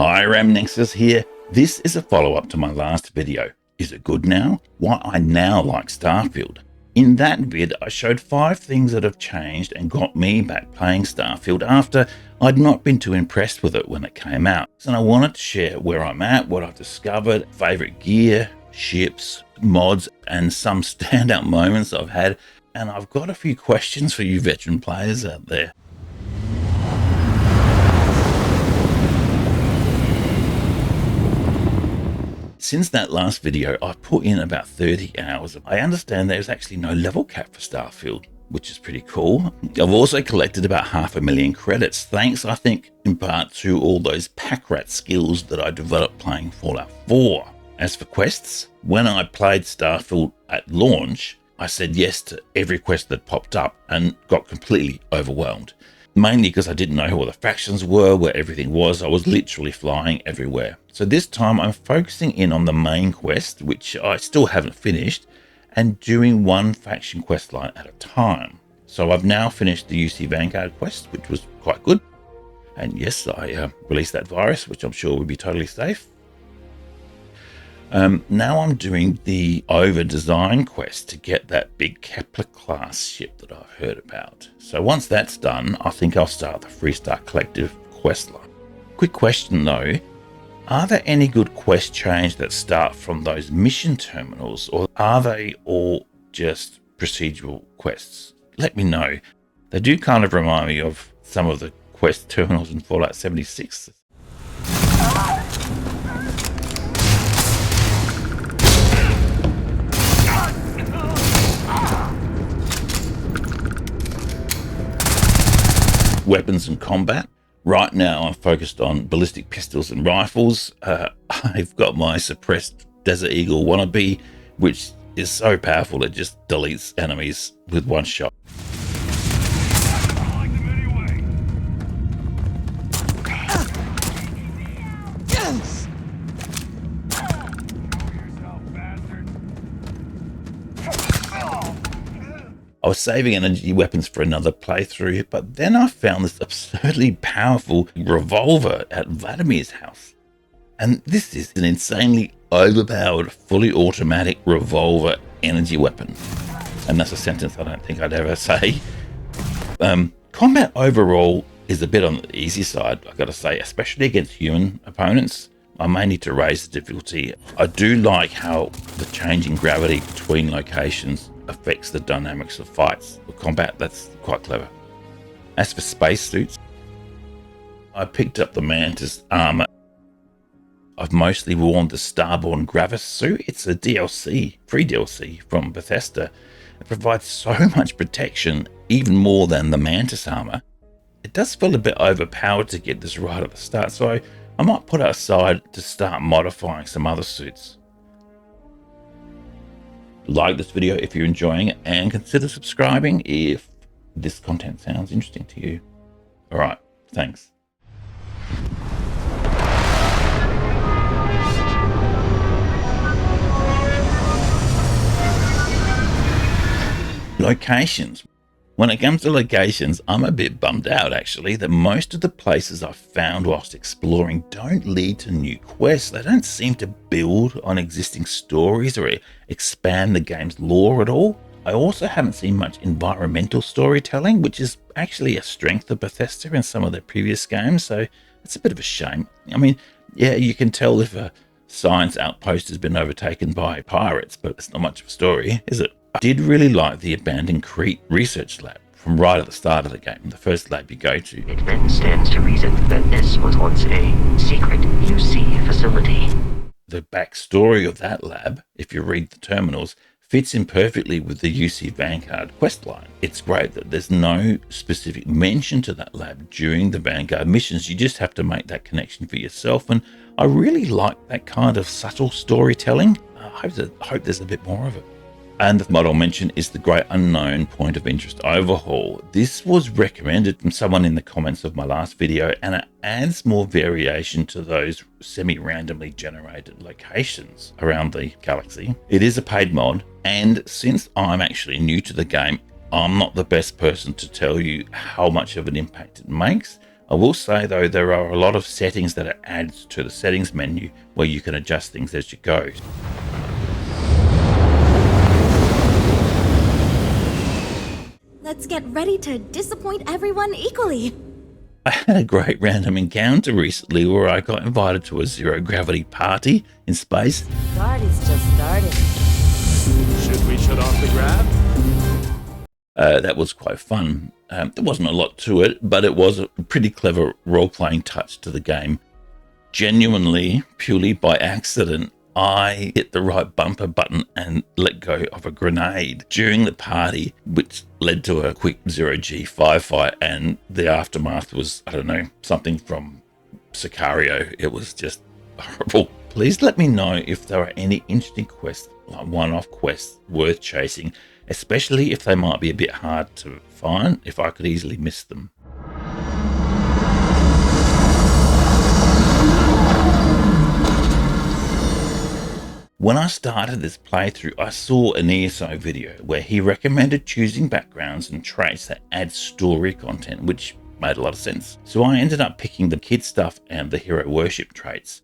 Hi, Ramnexus here. This is a follow-up to my last video. Is it good now? Why I now like Starfield. In that vid, I showed 5 things that have changed and got me back playing Starfield after I'd not been too impressed with it when it came out. And I wanted to share where I'm at, what I've discovered, favourite gear, ships, mods, and some standout moments I've had. And I've got a few questions for you veteran players out there. Since that last video, I've put in about 30 hours. I understand there's actually no level cap for Starfield, which is pretty cool. I've also collected about 500,000 credits, thanks, I think, in part to all those pack rat skills that I developed playing Fallout 4. As for quests, when I played Starfield at launch, I said yes to every quest that popped up and got completely overwhelmed. Mainly because I didn't know who all the factions were, where everything was. I was literally flying everywhere. So this time I'm focusing in on the main quest, which I still haven't finished, and doing one faction quest line at a time. So I've now finished the UC Vanguard quest, which was quite good. And yes, I released that virus, which I'm sure would be totally safe. Now I'm doing the over-design quest to get that big Kepler class ship that I've heard about. So once that's done, I think I'll start the Freestar Collective quest line. Quick question though, are there any good quest chains that start from those mission terminals, or are they all just procedural quests? Let me know. They do kind of remind me of some of the quest terminals in Fallout 76. Weapons and combat. Right now I'm focused on ballistic pistols and rifles. I've got my suppressed Desert Eagle wannabe, which is so powerful it just deletes enemies with one shot. I was saving energy weapons for another playthrough, but then I found this absurdly powerful revolver at Vladimir's house. And this is an insanely overpowered, fully automatic revolver energy weapon. And that's a sentence I don't think I'd ever say. Combat overall is a bit on the easy side, I've got to say, especially against human opponents. I may need to raise the difficulty. I do like how the changing gravity between locations affects the dynamics of fights or combat. That's quite clever. As for spacesuits, I picked up the Mantis armor. I've mostly worn the Starborn Gravis suit. It's a DLC, free DLC from Bethesda. It provides so much protection, even more than the Mantis armor. It does feel a bit overpowered to get this right at the start, so I might put it aside to start modifying some other suits. Like this video if you're enjoying it, and consider subscribing if this content sounds interesting to you. Alright, thanks. Locations. When it comes to locations, I'm a bit bummed out actually that most of the places I've found whilst exploring don't lead to new quests. They don't seem to build on existing stories or expand the game's lore at all. I also haven't seen much environmental storytelling, which is actually a strength of Bethesda in some of their previous games, so it's a bit of a shame. I mean, yeah, you can tell if a science outpost has been overtaken by pirates, but it's not much of a story, is it? I did really like the abandoned Crete research lab from right at the start of the game, the first lab you go to. It then stands to reason that this was once a secret UC facility. The backstory of that lab, if you read the terminals, fits in perfectly with the UC Vanguard questline. It's great that there's no specific mention to that lab during the Vanguard missions. You just have to make that connection for yourself, and I really like that kind of subtle storytelling. I hope there's a bit more of it. And the mod I'll mention is the Great Unknown Point of Interest Overhaul. This was recommended from someone in the comments of my last video, and it adds more variation to those semi-randomly generated locations around the galaxy. It is a paid mod, and since I'm actually new to the game, I'm not the best person to tell you how much of an impact it makes. I will say though, there are a lot of settings that are added to the settings menu where you can adjust things as you go. Let's get ready to disappoint everyone equally. I had a great random encounter recently where I got invited to a zero-gravity party in space. Party's just started. Should we shut off the grab? That was quite fun. There wasn't a lot to it, but it was a pretty clever role-playing touch to the game. Genuinely, purely by accident, I hit the right bumper button and let go of a grenade during the party, which led to a quick zero-G firefight, and the aftermath was, I don't know, something from Sicario. It was just horrible. Please let me know if there are any interesting quests, like one-off quests worth chasing, especially if they might be a bit hard to find, if I could easily miss them. When I started this playthrough, I saw an ESO video where he recommended choosing backgrounds and traits that add story content, which made a lot of sense. So I ended up picking the kid stuff and the hero worship traits.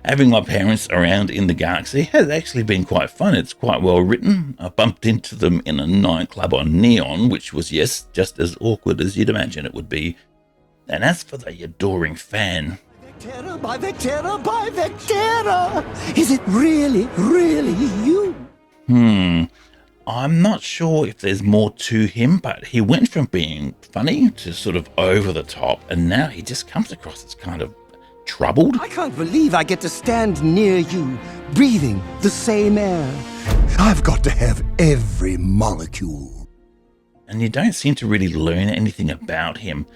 Having my parents around in the galaxy has actually been quite fun. It's quite well written. I bumped into them in a nightclub on Neon, which was, yes, just as awkward as you'd imagine it would be. And as for the adoring fan, Vectera, by Vectera, by Vectera! Is it really, really you? I'm not sure if there's more to him, but he went from being funny to sort of over the top, and now he just comes across as kind of troubled. I can't believe I get to stand near you, breathing the same air. I've got to have every molecule. And you don't seem to really learn anything about him.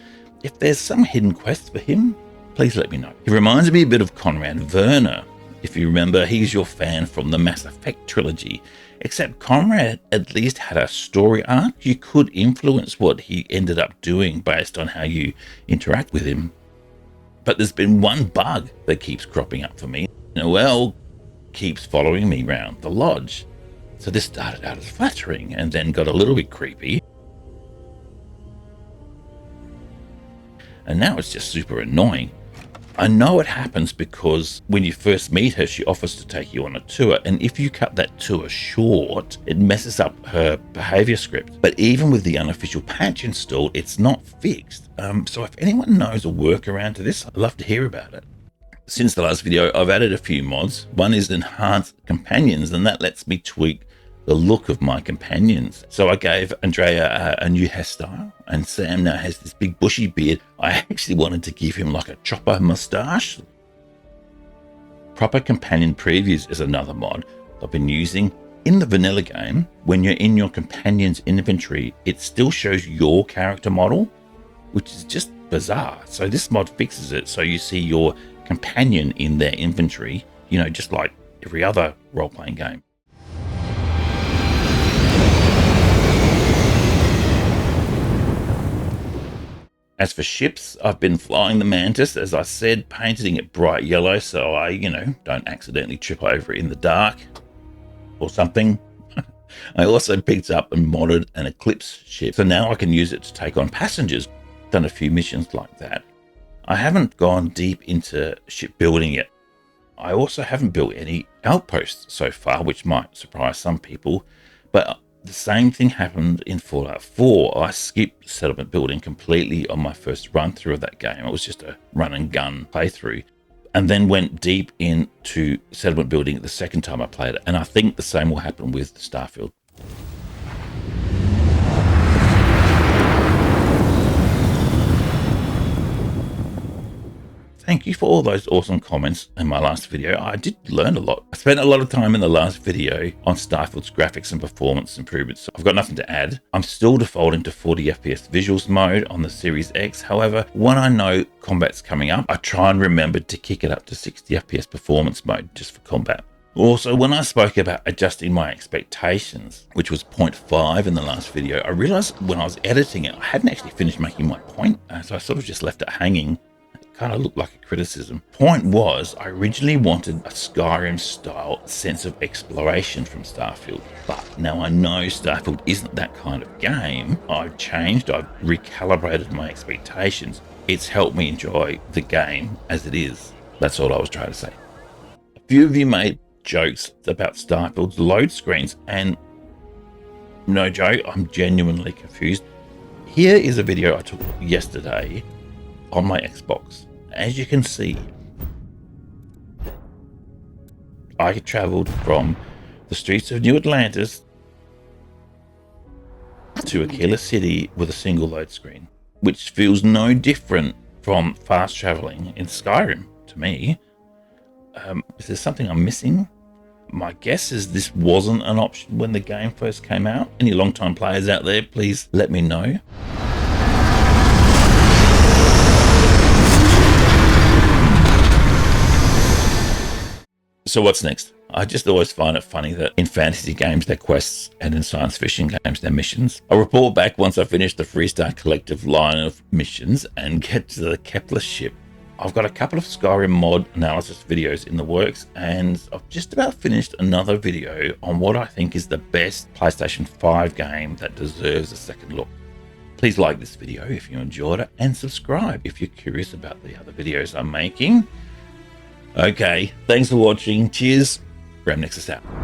If there's some hidden quest for him, please let me know. He reminds me a bit of Conrad Werner. If you remember, he's your fan from the Mass Effect trilogy. Except Conrad at least had a story arc. You could influence what he ended up doing based on how you interact with him. But there's been one bug that keeps cropping up for me. Noel keeps following me round the lodge. So this started out as flattering and then got a little bit creepy. And now it's just super annoying. I know it happens because when you first meet her, she offers to take you on a tour, and if you cut that tour short, it messes up her behavior script. But even with the unofficial patch installed, it's not fixed. So if anyone knows a workaround to this, I'd love to hear about it. Since the last video, I've added a few mods. One is enhanced companions, and that lets me tweak the look of my companions. So I gave Andrea a new hairstyle, and Sam now has this big bushy beard. I actually wanted to give him like a chopper mustache. Proper companion previews is another mod I've been using. In the vanilla game, when you're in your companion's inventory, it still shows your character model, which is just bizarre. So this mod fixes it so you see your companion in their inventory, just like every other role-playing game. As for ships, I've been flying the Mantis, as I said, painting it bright yellow so I, don't accidentally trip over it in the dark or something. I also picked up and modded an Eclipse ship, so now I can use it to take on passengers. Done a few missions like that. I haven't gone deep into shipbuilding yet. I also haven't built any outposts so far, which might surprise some people, but the same thing happened in Fallout 4. I skipped settlement building completely on my first run through of that game. It was just a run and gun playthrough, and then went deep into settlement building the second time I played it. And I think the same will happen with Starfield. Thank you for all those awesome comments in my last video. I did learn a lot. I spent a lot of time in the last video on Starfield's graphics and performance improvements, so I've got nothing to add. I'm still defaulting to 40 FPS visuals mode on the Series X. However, when I know combat's coming up, I try and remember to kick it up to 60 FPS performance mode just for combat. Also, when I spoke about adjusting my expectations, which was 0.5 in the last video, I realized when I was editing it, I hadn't actually finished making my point, so I sort of just left it hanging. Kind of looked like a criticism. Point was, I originally wanted a Skyrim style sense of exploration from Starfield, but now I know Starfield isn't that kind of game. I've changed, I've recalibrated my expectations. It's helped me enjoy the game as it is. That's all I was trying to say. A few of you made jokes about Starfield's load screens, and no joke, I'm genuinely confused. Here is a video I took yesterday on my Xbox. As you can see, I traveled from the streets of New Atlantis to Aquila City with a single load screen, which feels no different from fast traveling in Skyrim to me. Is there something I'm missing? My guess is this wasn't an option when the game first came out. Any long-time players out there, please let me know. So what's next? I just always find it funny that in fantasy games they're quests and in science fiction games they're missions. I'll report back once I finish the Freestar Collective line of missions and get to the Kepler ship. I've got a couple of Skyrim mod analysis videos in the works, and I've just about finished another video on what I think is the best PlayStation 5 game that deserves a second look. Please like this video if you enjoyed it, and subscribe if you're curious about the other videos I'm making. Okay, thanks for watching. Cheers. Nexus out.